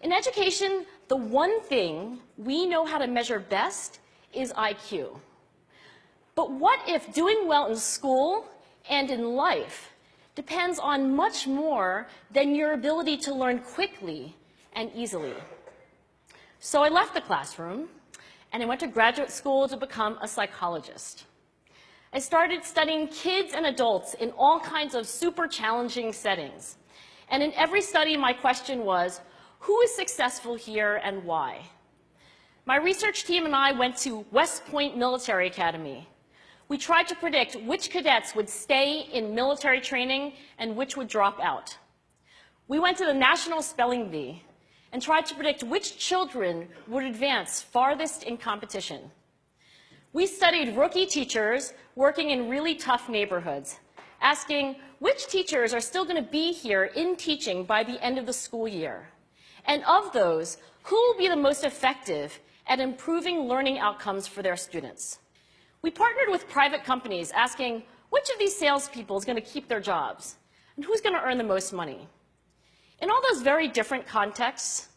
In education, the one thing we know how to measure best is IQ. But what if doing well in school and in life depends on much more than your ability to learn quickly and easily? So I left the classroom and I went to graduate school to become a psychologist. I started studying kids and adults in all kinds of super challenging settings. And in every study, my question was, who is successful here and why? My research team and I went to West Point Military Academy. We tried to predict which cadets would stay in military training and which would drop out. We went to the National Spelling Bee and tried to predict which children would advance farthest in competition. We studied rookie teachers working in really tough neighborhoods, asking which teachers are still going to be here in teaching by the end of the school year. And of those, who will be the most effective at improving learning outcomes for their students? We partnered with private companies, asking which of these salespeople is going to keep their jobs and who's going to earn the most money. In all those very different contexts,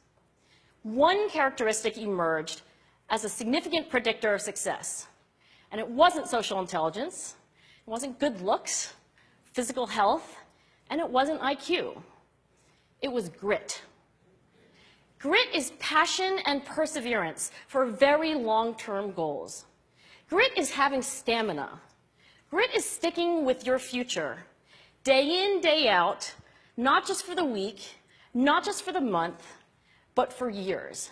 one characteristic emerged as a significant predictor of success. And it wasn't social intelligence, it wasn't good looks, physical health, and it wasn't IQ. It was grit. Grit is passion and perseverance for very long-term goals. Grit is having stamina. Grit is sticking with your future, day in, day out, not just for the week, not just for the month, but for years,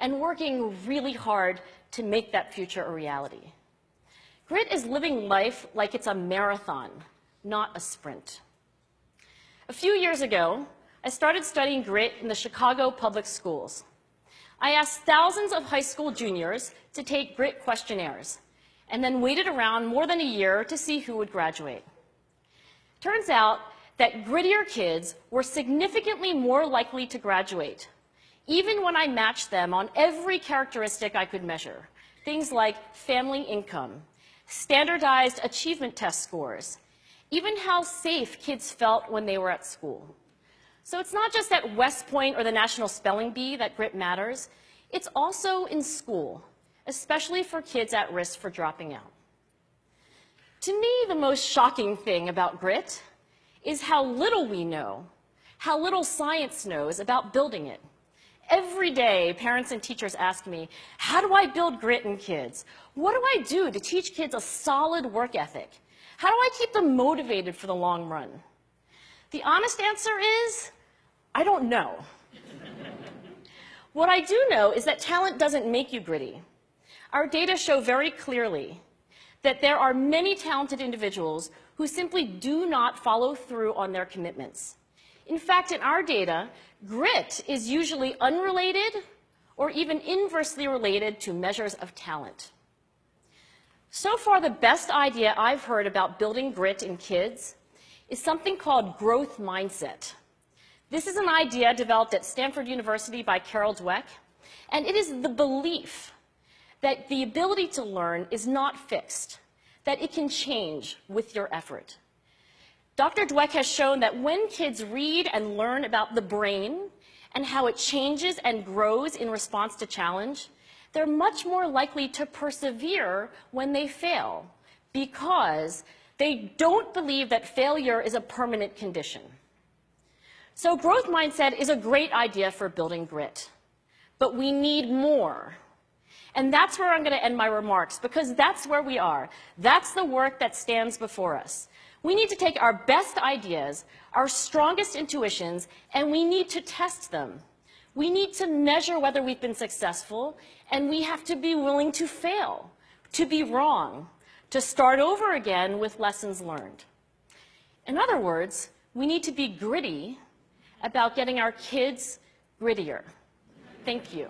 and working really hard to make that future a reality. Grit is living life like it's a marathon, not a sprint. A few years ago, I started studying grit in the Chicago public schools. I asked thousands of high school juniors to take grit questionnaires, and then waited around more than a year to see who would graduate. Turns out that grittier kids were significantly more likely to graduate, even when I matched them on every characteristic I could measure, things like family income, standardized achievement test scores, even how safe kids felt when they were at school. So it's not just at West Point or the National Spelling Bee that grit matters, it's also in school, especially for kids at risk for dropping out. To me, the most shocking thing about grit is how little we know, how little science knows about building it. Every day, parents and teachers ask me, how do I build grit in kids? What do I do to teach kids a solid work ethic? How do I keep them motivated for the long run? The honest answer is, I don't know. What I do know is that talent doesn't make you gritty. Our data show very clearly that there are many talented individuals who simply do not follow through on their commitments. In fact, in our data, grit is usually unrelated or even inversely related to measures of talent. So far, the best idea I've heard about building grit in kids is something called growth mindset. This is an idea developed at Stanford University by Carol Dweck, and it is the belief that the ability to learn is not fixed, that it can change with your effort. Dr. Dweck has shown that when kids read and learn about the brain and how it changes and grows in response to challenge, they're much more likely to persevere when they fail because they don't believe that failure is a permanent condition. So growth mindset is a great idea for building grit, but we need more. And that's where I'm going to end my remarks, because that's where we are. That's the work that stands before us. We need to take our best ideas, our strongest intuitions, and we need to test them. We need to measure whether we've been successful, and we have to be willing to fail, to be wrong, to start over again with lessons learned. In other words, we need to be gritty about getting our kids grittier. Thank you.